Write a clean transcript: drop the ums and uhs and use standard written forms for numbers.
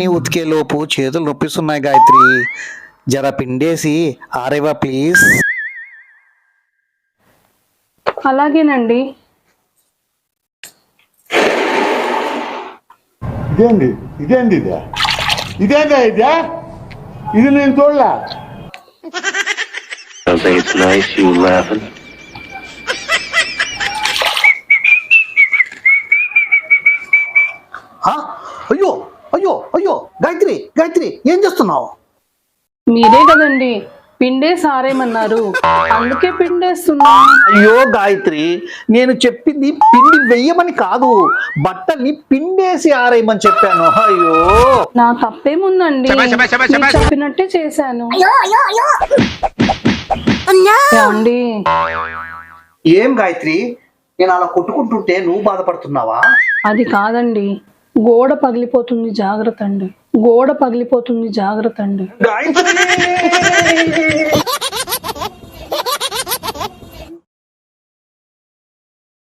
అన్నీ ఉతికేలోపు చేతులు నొప్పిస్తున్నాయి గాయత్రి. జర పిండేసి ఆరేవా ప్లీజ్. అలాగేనండి. ఇదేంది ఇదేంది ఇదే ఇదేందా ఇదే ఇది నేను చూడలే. It's nice you laughing. అయ్యో అయ్యో అయ్యో గాయత్రి గాయత్రి ఏం చేస్తున్నావు? మీరే కదండి పిండేసి ఆరేయమన్నారు, అందుకే పిండేస్తున్నా. అయ్యో గాయత్రి, నేను చెప్పింది పిండి వెయ్యమని కాదు, బట్టల్ని పిండేసి ఆరేయమని చెప్పాను. అయ్యో నా తప్పేముందండి, మీరు చెప్పినట్టే చేశాను. ఏమండి, ఏం గాయత్రి, నేను అలా కొట్టుకుంటుంటే నువ్వు బాధపడుతున్నావా? అది కాదండి, గోడ పగిలిపోతుంది జాగ్రత్త అండి, గోడ పగిలిపోతుంది జాగ్రత్త అండి. గాయత్రి